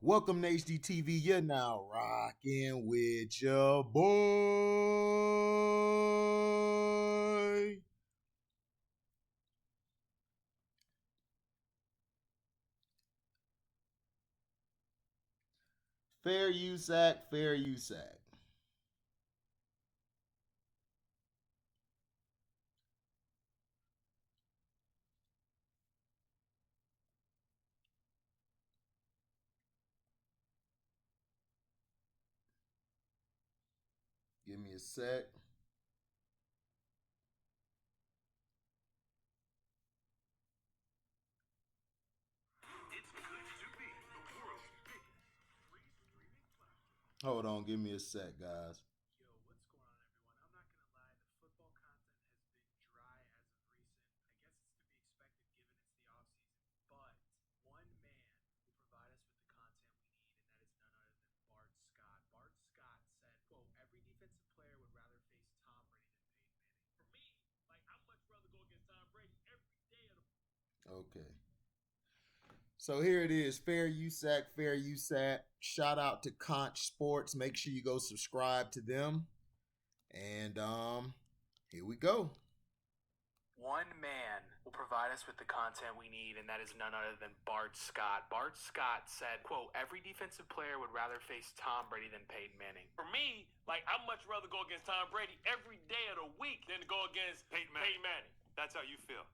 Welcome to HDTV. You're now rocking with your boy. Fair use act, fair use act. Give me a sec. Hold on, give me a sec, guys. Yo, what's going on, everyone? I'm not gonna lie, the football content has been dry as of recent. I guess it's to be expected given it's the off season, but one man will provide us with the content we need, and that is none other than Bart Scott. Bart Scott said, quote, every defensive player would rather face Tom Brady than Peyton Manning. For me, I'd much rather go against Tom Brady every day of the Okay. So here it is, fair use act, fair use act. Shout out to Conch Sports. Make sure you go subscribe to them. And here we go. One man will provide us with the content we need, and that is none other than Bart Scott. Bart Scott said, quote, every defensive player would rather face Tom Brady than Peyton Manning. For me, I'd much rather go against Tom Brady every day of the week than to go against Peyton Manning. That's how you feel.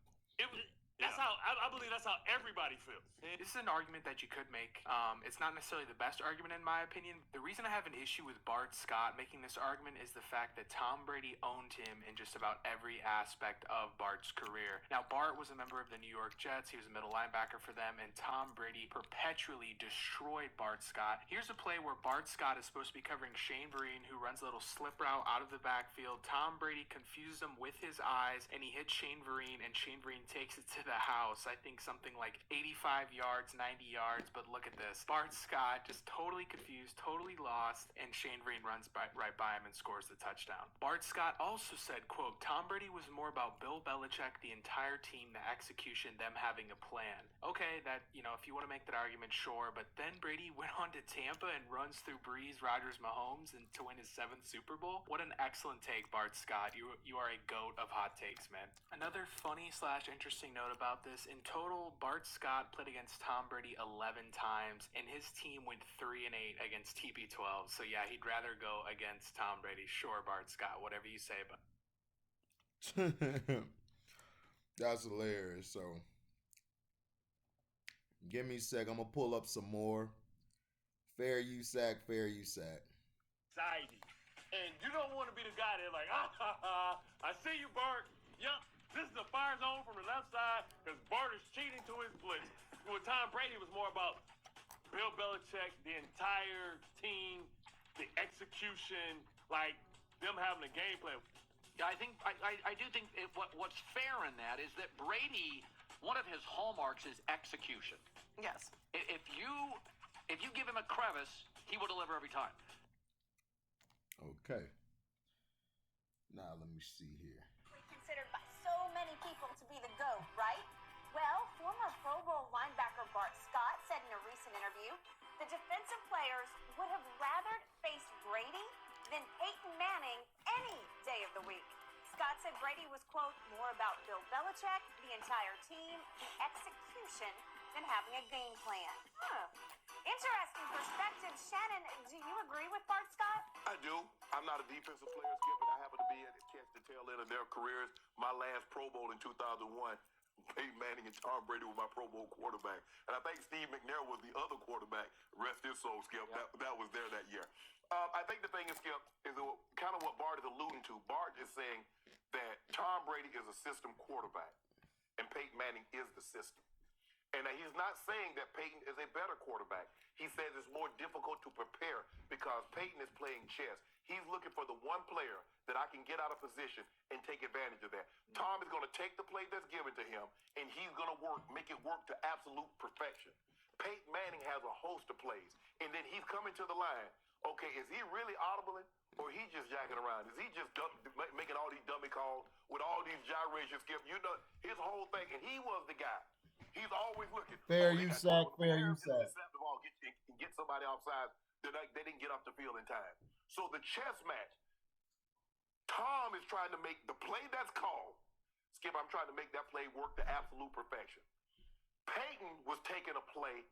That's how I believe that's how everybody feels. This is an argument that you could make. It's not necessarily the best argument in my opinion. The reason I have an issue with Bart Scott making this argument is the fact that Tom Brady owned him in just about every aspect of Bart's career. Now, Bart was a member of the New York Jets. He was a middle linebacker for them, and Tom Brady perpetually destroyed Bart Scott. Here's a play where Bart Scott is supposed to be covering Shane Vereen, who runs a little slip route out of the backfield. Tom Brady confuses him with his eyes, and he hits Shane Vereen, and Shane Vereen takes it to the house. I think something like 85 yards, 90 yards, but look at this. Bart Scott just totally confused, totally lost, and Shane Vereen runs right by him and scores the touchdown. Bart Scott also said, quote, Tom Brady was more about Bill Belichick, the entire team, the execution, them having a plan. Okay, that, if you want to make that argument, sure, but then Brady went on to Tampa and runs through Breeze, Rodgers, Mahomes, and to win his 7th Super Bowl. What an excellent take, Bart Scott. You are a goat of hot takes, man. Another funny/interesting note about this, in total, Bart Scott played against Tom Brady 11 times, and his team went 3-8 against TB12. So yeah, he'd rather go against Tom Brady. Sure, Bart Scott, whatever you say, but That's hilarious. So give me a sec. I'm gonna pull up some more. Fair use act, fair use act. Anxiety. And you don't want to be the guy that I see you, Bart. Yup, this is the fire zone from the left side because Bart is cheating to his blitz. With Tom Brady, it was more about Bill Belichick, the entire team, the execution, them having a game plan. Yeah, I do think what's fair in that is that Brady, one of his hallmarks is execution. Yes. If you give him a crevice, he will deliver every time. Okay. Now let me see here. Considered by so many people to be the GOAT, right? Well, former Pro Bowl linebacker Bart Scott said in a recent interview, the defensive players would have rather faced Brady than Peyton Manning any day of the week. Scott said Brady was, quote, more about Bill Belichick, the entire team, the execution, than having a game plan. Interesting perspective. Shannon, do you agree with Bart Scott? I do. I'm not a defensive player, Skip, but I happen to be at the tail end of their careers. My last Pro Bowl in 2001, Peyton Manning and Tom Brady were my Pro Bowl quarterback. And I think Steve McNair was the other quarterback. Rest his soul, Skip. Yep. That was there that year. I think the thing is, Skip, is kind of what Bart is alluding to. Bart is saying that Tom Brady is a system quarterback, and Peyton Manning is the system. And he's not saying that Peyton is a better quarterback. He says it's more difficult to prepare because Peyton is playing chess. He's looking for the one player that I can get out of position and take advantage of that. Tom is going to take the play that's given to him, and he's going to make it work to absolute perfection. Peyton Manning has a host of plays, and then he's coming to the line. Okay, is he really audibling, or he just jacking around? Is he just making all these dummy calls with all these gyrations, Skip? His whole thing, and he was the guy. He's always looking. Fair use act, fair use act. Get somebody offside. They didn't get off the field in time. So the chess match, Tom is trying to make the play that's called. Skip, I'm trying to make that play work to absolute perfection. Peyton was taking a play,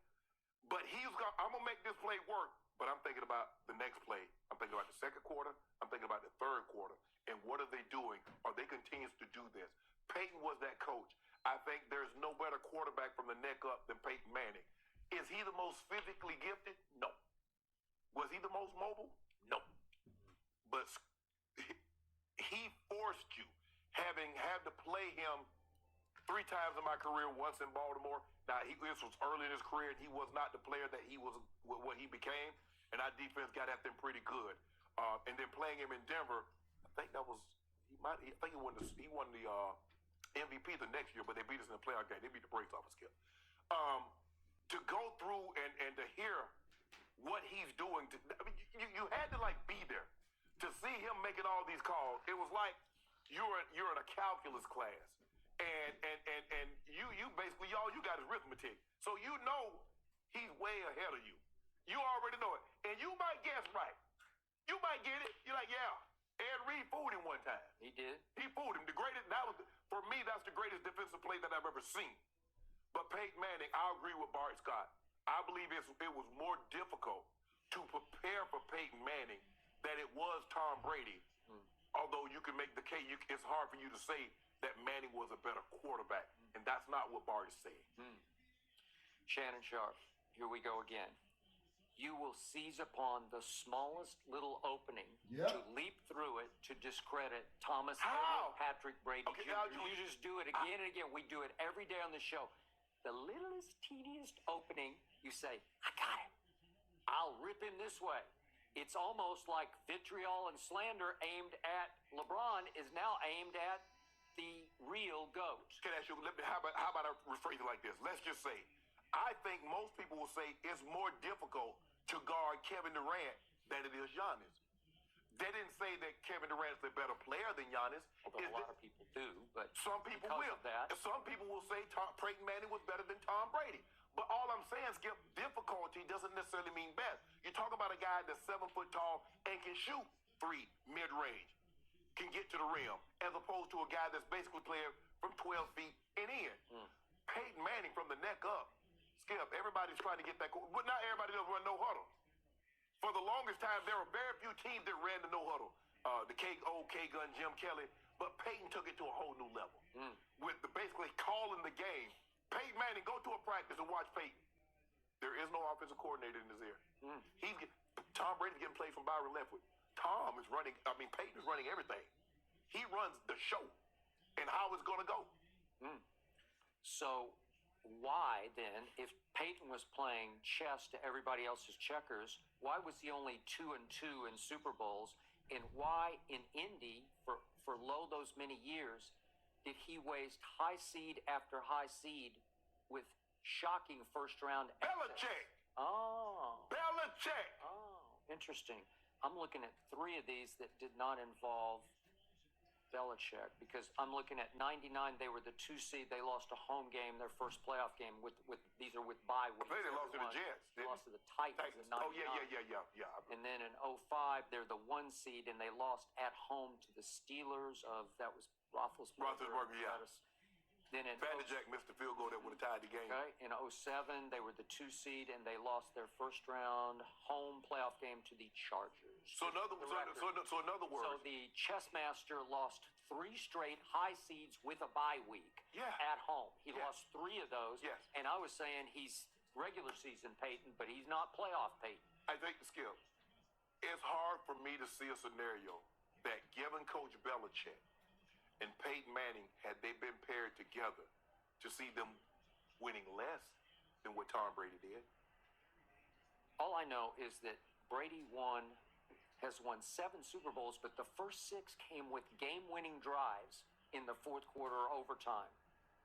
but I'm going to make this play work, but I'm thinking about the next play. I'm thinking about the second quarter. I'm thinking about the third quarter. And what are they doing? Are they continuing to do this? Peyton was that coach. I think there's no better quarterback from the neck up than Peyton Manning. Is he the most physically gifted? No. Was he the most mobile? No. But he forced you, having had to play him 3 times in my career, once in Baltimore. Now, this was early in his career, and he was not the player that he was, what he became, and our defense got at them pretty good. And then playing him in Denver, I think that was, he won the MVP the next year, but they beat us in the playoff game. They beat the brakes off of Skip. To go through and to hear what he's doing, you had to like be there to see him making all these calls. It was like you're in a calculus class, and you basically all you got is arithmetic. So you know he's way ahead of you. You already know it, and you might guess right. You might get it. You're like, yeah. Ed Reed fooled him one time. He did. He fooled him. For me, that's the greatest defensive play that I've ever seen. But Peyton Manning, I agree with Bart Scott. I believe it was more difficult to prepare for Peyton Manning than it was Tom Brady. Although you can make the case, it's hard for you to say that Manning was a better quarterback. And that's not what Bart is saying. Shannon Sharp, here we go again. You will seize upon the smallest little opening to leap through it to discredit Thomas Edward Patrick Brady Jr. You just do it again and again. We do it every day on the show. The littlest, teeniest opening, you say, I got him. I'll rip him this way. It's almost like vitriol and slander aimed at LeBron is now aimed at the real GOAT. Can I ask you, how about I rephrase it like this? Let's just say, I think most people will say it's more difficult to guard Kevin Durant than it is Giannis. They didn't say that Kevin Durant's a better player than Giannis. Although a lot of people do, but some people will. That. Some people will say Peyton Manning was better than Tom Brady. But all I'm saying, Skip, difficulty doesn't necessarily mean best. You talk about a guy that's 7 foot tall and can shoot 3 mid-range, can get to the rim, as opposed to a guy that's basically playing from 12 feet and in. Peyton Manning from the neck up. Skip, everybody's trying to get that, but not everybody does run no huddle. For the longest time, there were very few teams that ran the no huddle. The old K-Gun, Jim Kelly, but Peyton took it to a whole new level with basically calling the game. Peyton Manning, go to a practice and watch Peyton. There is no offensive coordinator in his ear. Tom Brady's getting plays from Byron Leftwich. Peyton is running everything. He runs the show and how it's going to go. So why then, if Peyton was playing chess to everybody else's checkers, why was he only 2-2 in Super Bowls? And why in Indy, for those many years, did he waste high seed after high seed with shocking first-round exits? Belichick! Oh. Belichick! Oh, interesting. I'm looking at 3 of these that did not involve Belichick, because I'm looking at 99. They were the 2 seed. They lost a home game, their first playoff game. These are with bye weeks. They lost to the Jets. They lost to the Titans in 99. Oh yeah. And then in 05, they're the 1 seed, and they lost at home to the Steelers. That was Roethlisberger. Yeah. Then in Vanderjack missed the field goal that would have tied the game. Okay. In 07, they were the 2 seed, and they lost their first round home playoff game to the Chargers. So in other words, so the chess master lost 3 straight high seeds with a bye week at home. He lost 3 of those. Yes. And I was saying he's regular season Peyton, but he's not playoff Peyton. I think the skill. It's hard for me to see a scenario that given Coach Belichick and Peyton Manning, had they been paired together, to see them winning less than what Tom Brady did. All I know is that Brady has won 7 Super Bowls, but the first 6 came with game-winning drives in the fourth quarter or overtime.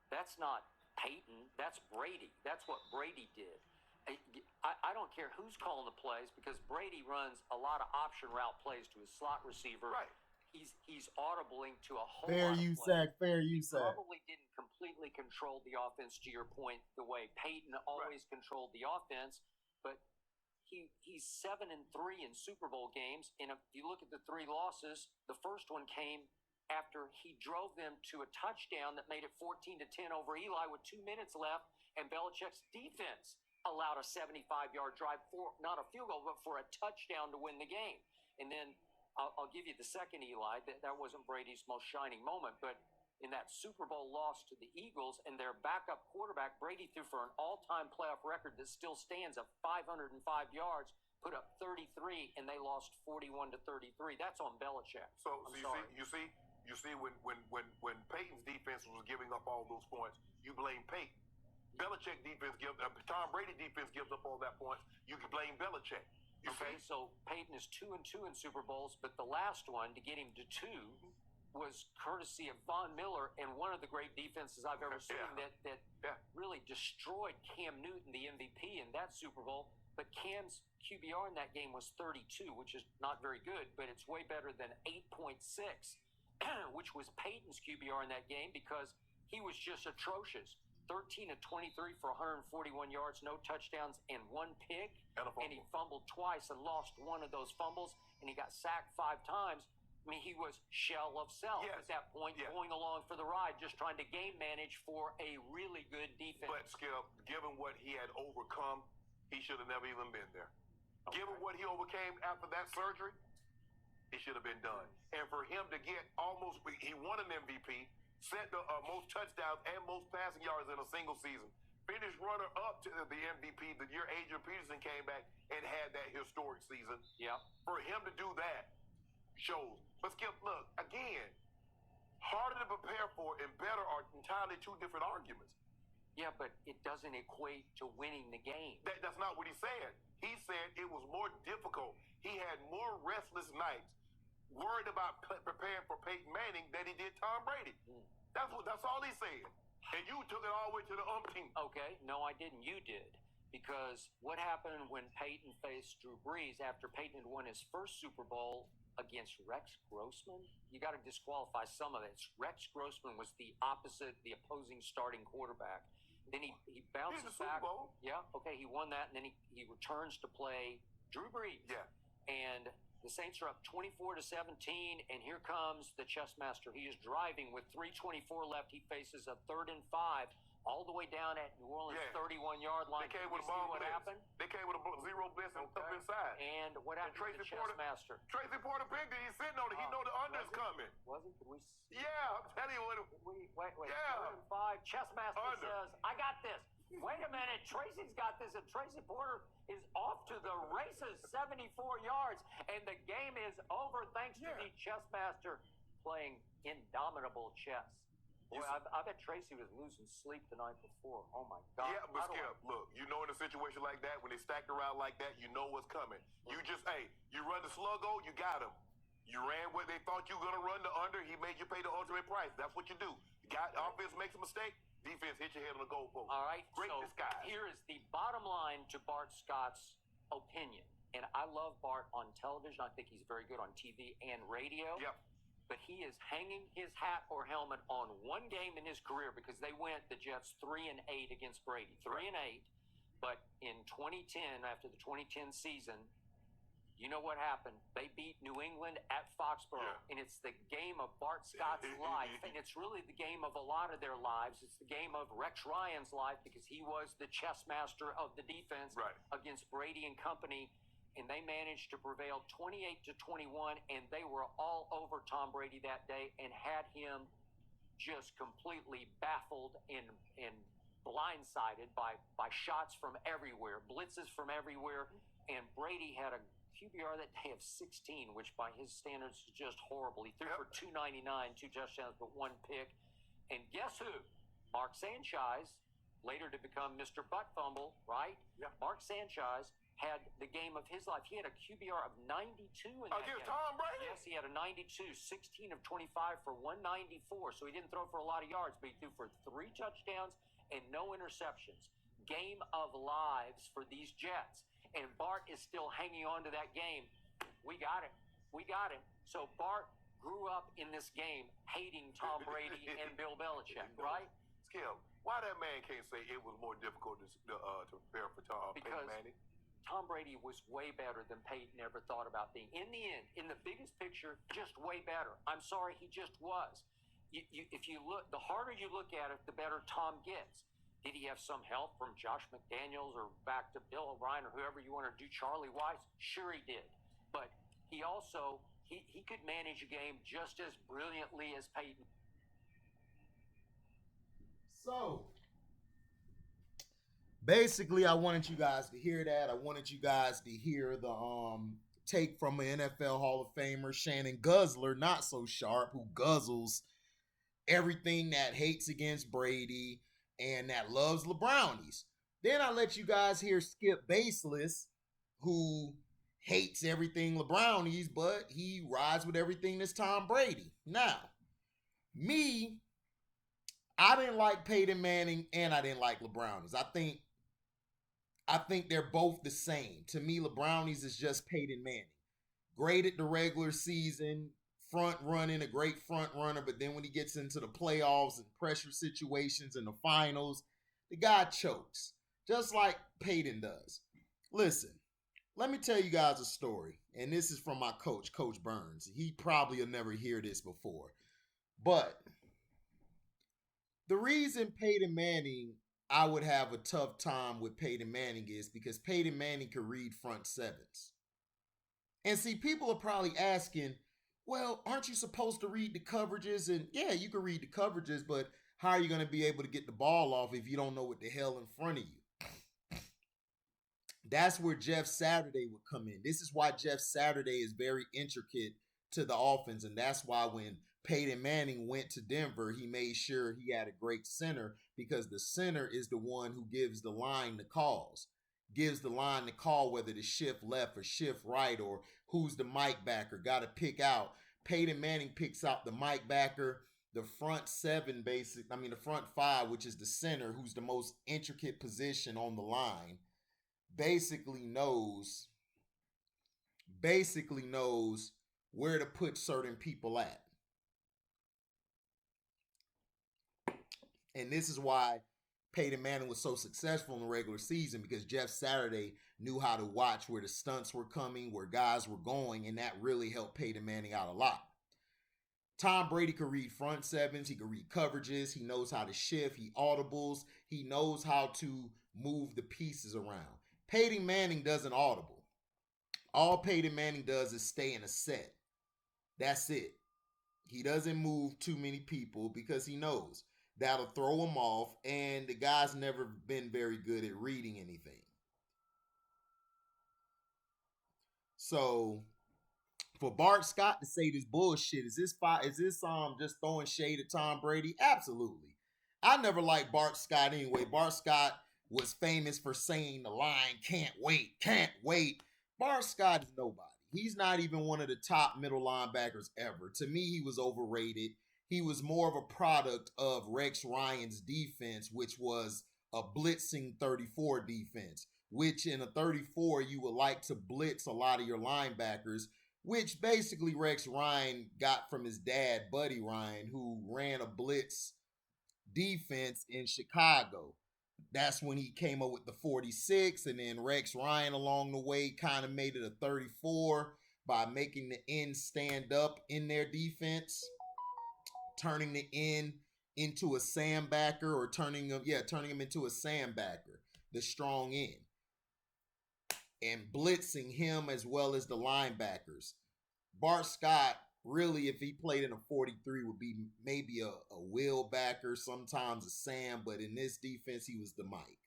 That's not Peyton. That's Brady. That's what Brady did. I don't care who's calling the plays, because Brady runs a lot of option route plays to his slot receiver. Right. He's audibling to a whole Fair lot of you plays. sack. He probably didn't completely control the offense, to your point, the way Peyton always controlled the offense, but he's 7-3 in Super Bowl games. And if you look at the 3 losses, the first one came after he drove them to a touchdown that made it 14-10 over Eli with 2 minutes left, and Belichick's defense allowed a 75-yard drive for not a field goal, but for a touchdown to win the game. And then I'll give you the second Eli. That wasn't Brady's most shining moment, but in that Super Bowl loss to the Eagles and their backup quarterback, Brady threw for an all-time playoff record that still stands at 505 yards, put up 33, and they lost 41-33. That's on Belichick. So you see when Peyton's defense was giving up all those points, you blame Peyton. Belichick defense Tom Brady defense gives up all that points, you can blame Belichick. So Peyton is 2-2 in Super Bowls, but the last one to get him to 2 was courtesy of Von Miller and one of the great defenses I've ever seen that really destroyed Cam Newton, the MVP, in that Super Bowl. But Cam's QBR in that game was 32, which is not very good, but it's way better than 8.6, which was Peyton's QBR in that game because he was just atrocious. 13 of 23 for 141 yards, no touchdowns, and 1 pick. And he fumbled twice and lost one of those fumbles, and he got sacked 5 times. I mean, he was shell of self at that point, going along for the ride, just trying to game manage for a really good defense. But, Skip, given what he had overcome, he should have never even been there. Given what he overcame after that surgery, he should have been done. And for him to get he won an MVP, set the most touchdowns and most passing yards in a single season, finished runner-up to the MVP the year Adrian Peterson came back and had that historic season. Yeah. For him to do that shows. But Skip, look, again, harder to prepare for and better are entirely 2 different arguments. Yeah, but it doesn't equate to winning the game. That's not what he said. He said it was more difficult. He had more restless nights worried about preparing for Peyton Manning than he did Tom Brady. That's all he said. And you took it all the way to the umpteen. Okay, no, I didn't. You did. Because what happened when Peyton faced Drew Brees after Peyton had won his first Super Bowl against Rex Grossman? You got to disqualify some of it. Rex Grossman was the opposing starting quarterback. Then he bounces back. Super Bowl. Yeah, okay, he won that, and then he returns to play Drew Brees. Yeah. And the Saints are up 24-17, and here comes the chess master. He is driving with 3:24 left. He faces a 3rd and 5 all the way down at New Orleans' 31-yard line. They came with a bomb blitz. Happened? They came with a 0 blitz and up inside. And what happened to the chess master? Tracy Porter picked it. He's sitting on it. He know the under's coming. Was it? Could we? Yeah, I'm telling you what. Wait. Yeah. 3rd and 5. Chess master Under. says, "I got this." Wait a minute. Tracy's got this, and Tracy Porter is off to the races, 74 yards, and the game is over thanks to the chess master playing indomitable chess. Boy, I bet Tracy was losing sleep the night before. Oh, my God. Yeah, but Skip, look, you know in a situation like that, when they stacked around like that, you know what's coming. You just, you run the sluggo, you got him. You ran where they thought you were going to run the under, he made you pay the ultimate price. That's what you do. Offense makes a mistake, defense hit your head on the goalpost. All right, Great so disguise. here is the bottom line to Bart Scott's opinion. And I love Bart on television. I think he's very good on TV and radio. Yep. But he is hanging his hat or helmet on one game in his career because they went, the Jets, 3-8 against Brady. 3-8. But in 2010, after the 2010 season, you know what happened? They beat New England at Foxborough. And it's the game of Bart Scott's life. And it's really the game of a lot of their lives. It's the game of Rex Ryan's life because he was the chess master of the defense against Brady and company. And they managed to prevail 28-21, and they were all over Tom Brady that day and had him just completely baffled and blindsided by shots from everywhere, blitzes from everywhere. And Brady had a QBR that day of 16, which by his standards is just horrible. He threw for 299, 2 touchdowns, but 1 pick. And guess who? Mark Sanchez, later to become Mr. Butt Fumble, right? Yeah. Mark Sanchez had the game of his life. He had a QBR of 92 in that game. Against Tom Brady? Yes, he had a 92, 16 of 25 for 194. So he didn't throw for a lot of yards, but he threw for 3 touchdowns and no interceptions. Game of lives for these Jets. And Bart is still hanging on to that game. We got it. We got it. So Bart grew up in this game hating Tom Brady and Bill Belichick, right? Skip, why that man can't say it was more difficult to prepare for Peyton Manning? Tom Brady was way better than Peyton ever thought about being. In the end, in the biggest picture, just way better. I'm sorry, he just was. If you look, the harder you look at it, the better Tom gets. Did he have some help from Josh McDaniels or back to Bill O'Brien or whoever you want to do, Charlie Weiss? Sure he did. But he also, he could manage a game just as brilliantly as Peyton. So, basically, I wanted you guys to hear that. I wanted you guys to hear the take from an NFL Hall of Famer, Shannon Guzzler, not so sharp, who guzzles everything that hates against Brady and that loves LeBrownies. Then I let you guys hear Skip Baseless, who hates everything LeBrownies, but he rides with everything that's Tom Brady. Now, me, I didn't like Peyton Manning and I didn't like LeBrownies. I think they're both the same. To me, LeBrownies is just Peyton Manning. Great at the regular season, front running, a great front runner, but then when he gets into the playoffs and pressure situations and the finals, the guy chokes, just like Peyton does. Listen, let me tell you guys a story, and this is from my coach, Coach Burns. He probably will never hear this before, but the reason Peyton Manning, I would have a tough time with Peyton Manning is because Peyton Manning could read front sevens. And see, people are probably asking, well, aren't you supposed to read the coverages? And yeah, you can read the coverages, but how are you going to be able to get the ball off if you don't know what the hell in front of you? That's where Jeff Saturday would come in. This is why Jeff Saturday is very intricate to the offense. And that's why when Peyton Manning went to Denver, he made sure he had a great center, because the center is the one who gives the line the calls. Gives the line the call whether to shift left or shift right, or who's the Mike backer. Got to pick out. Peyton Manning picks out the Mike backer, the front seven, the front five, which is the center, who's the most intricate position on the line. Basically knows where to put certain people at. And this is why Peyton Manning was so successful in the regular season, because Jeff Saturday knew how to watch where the stunts were coming, where guys were going, and that really helped Peyton Manning out a lot. Tom Brady could read front sevens. He could read coverages. He knows how to shift. He audibles. He knows how to move the pieces around. Peyton Manning doesn't audible. All Peyton Manning does is stay in a set. That's it. He doesn't move too many people because he knows that'll throw him off, and the guy's never been very good at reading anything. So for Bart Scott to say this bullshit, is this just throwing shade at Tom Brady? Absolutely. I never liked Bart Scott anyway. Bart Scott was famous for saying the line, can't wait. Bart Scott is nobody. He's not even one of the top middle linebackers ever. To me, he was overrated. He was more of a product of Rex Ryan's defense, which was a blitzing 34 defense, which in a 34, you would like to blitz a lot of your linebackers, which basically Rex Ryan got from his dad, Buddy Ryan, who ran a blitz defense in Chicago. That's when he came up with the 46, and then Rex Ryan along the way kind of made it a 34 by making the end stand up in their defense, turning the end into a sandbacker, or turning him into a sandbacker, the strong end, and blitzing him as well as the linebackers. Bart Scott, really, if he played in a 43, would be maybe a wheel backer, sometimes a Sam, but in this defense, he was the Mike.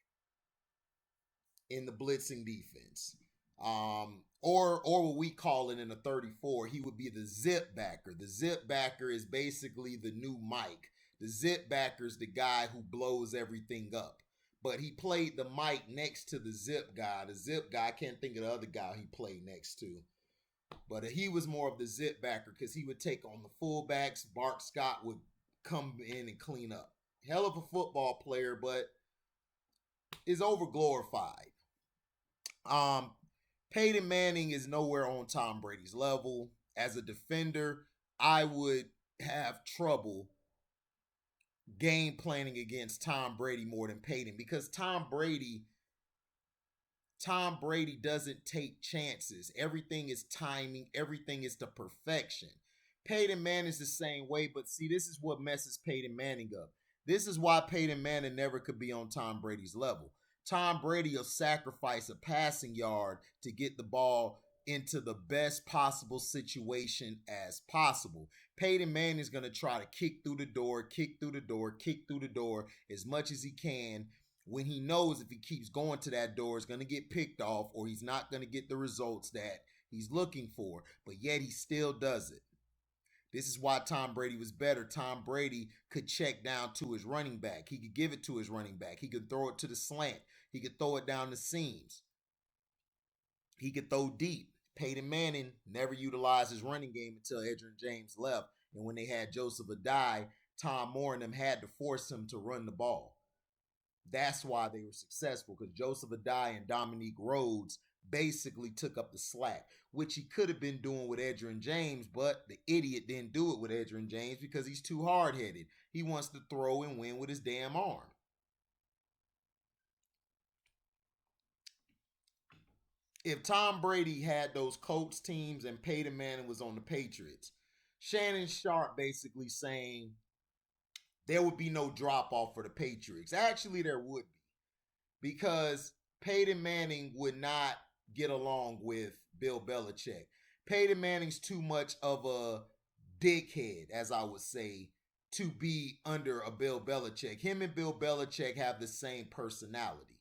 In the blitzing defense. Or what we call it in a 34, he would be the zip backer. The zip backer is basically the new Mike. The zip backer is the guy who blows everything up. But he played the Mike next to the zip guy. The zip guy, I can't think of the other guy he played next to. But he was more of the zip backer because he would take on the fullbacks. Bart Scott would come in and clean up. Hell of a football player, but is over glorified. Peyton Manning is nowhere on Tom Brady's level. As a defender, I would have trouble game planning against Tom Brady more than Peyton, because Tom Brady Tom Brady doesn't take chances. Everything is timing. Everything is to perfection. Peyton Manning's the same way, but see, this is what messes Peyton Manning up. This is why Peyton Manning never could be on Tom Brady's level. Tom Brady will sacrifice a passing yard to get the ball into the best possible situation as possible. Peyton Manning is going to try to kick through the door, kick through the door, kick through the door as much as he can, when he knows if he keeps going to that door, it's going to get picked off, or he's not going to get the results that he's looking for. But yet he still does it. This is why Tom Brady was better. Tom Brady could check down to his running back. He could give it to his running back. He could throw it to the slant. He could throw it down the seams. He could throw deep. Peyton Manning never utilized his running game until Edgerrin James left. And when they had Joseph Addai, Tom Moore and them had to force him to run the ball. That's why they were successful, because Joseph Addai and Dominique Rhodes basically took up the slack, which he could have been doing with Edgerrin James, but the idiot didn't do it with Edgerrin James because he's too hard-headed. He wants to throw and win with his damn arm. If Tom Brady had those Colts teams and Peyton Manning was on the Patriots, Shannon Sharp basically saying there would be no drop-off for the Patriots. Actually, there would be, because Peyton Manning would not get along with Bill Belichick. Peyton Manning's too much of a dickhead, as I would say, to be under a Bill Belichick. Him and Bill Belichick have the same personality.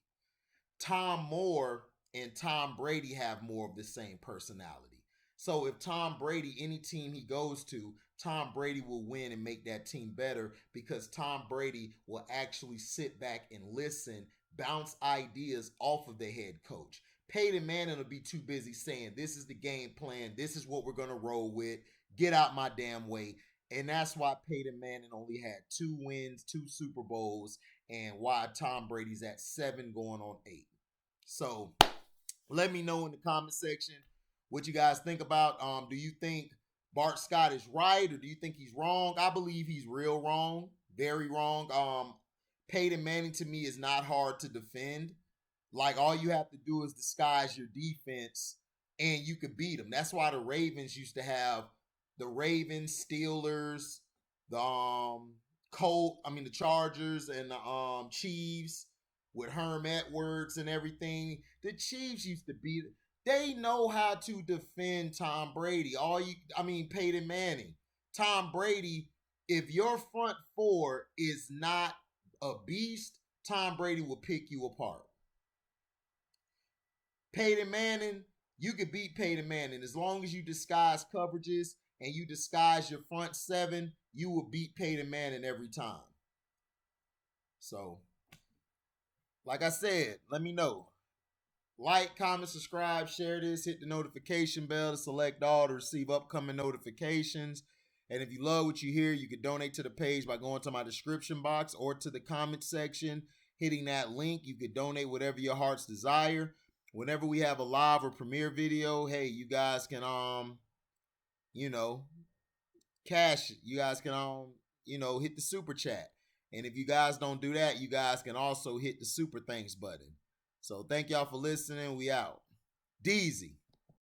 Tom Moore and Tom Brady have more of the same personality. So if Tom Brady, any team he goes to, Tom Brady will win and make that team better, because Tom Brady will actually sit back and listen, bounce ideas off of the head coach. Peyton Manning will be too busy saying, this is the game plan, this is what we're going to roll with, get out my damn way. And that's why Peyton Manning only had 2 wins, 2 Super Bowls, and why Tom Brady's at 7 going on 8. So let me know in the comment section what you guys think about. Do you think Bart Scott is right, or do you think he's wrong? I believe he's real wrong, very wrong. Peyton Manning to me is not hard to defend. Like, all you have to do is disguise your defense and you could beat them. That's why the Ravens used to have the Ravens, Steelers, the the Chargers and the Chiefs with Herm Edwards and everything. The Chiefs used to beat it. They know how to defend Tom Brady. Peyton Manning. Tom Brady, if your front four is not a beast, Tom Brady will pick you apart. Peyton Manning, you could beat Peyton Manning. As long as you disguise coverages and you disguise your front 7, you will beat Peyton Manning every time. So, like I said, let me know. Like, comment, subscribe, share this, hit the notification bell to select all to receive upcoming notifications. And if you love what you hear, you can donate to the page by going to my description box or to the comment section, hitting that link. You can donate whatever your heart's desire. Whenever we have a live or premiere video, hey, you guys can, cash it. You guys can, hit the super chat. And if you guys don't do that, you guys can also hit the super thanks button. So thank y'all for listening. We out. Deezy.